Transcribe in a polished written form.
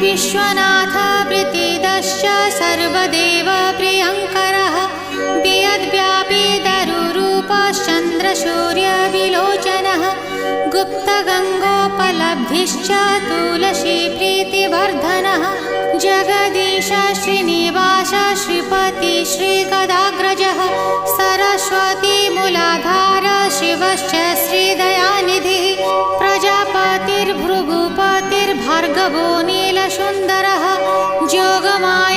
विश्वनाथ प्रीतिदश्च सर्वदेव प्रियङ्करः वियद्व्यापी दरुरूपश्चन्द्रसूर्यविलोचनः गुप्तगङ्गोपलब्धिश्च तुलसी प्रीतिवर्धनः जगदीश श्रीनिवास श्रीपति श्रीगदाग्रजः सरस्वती मूलाधार शिवश्च श्रीदयानिधिः प्रजापतिर्भृगुपतिर्भार्गवो नीलसुन्दरः जोगमाया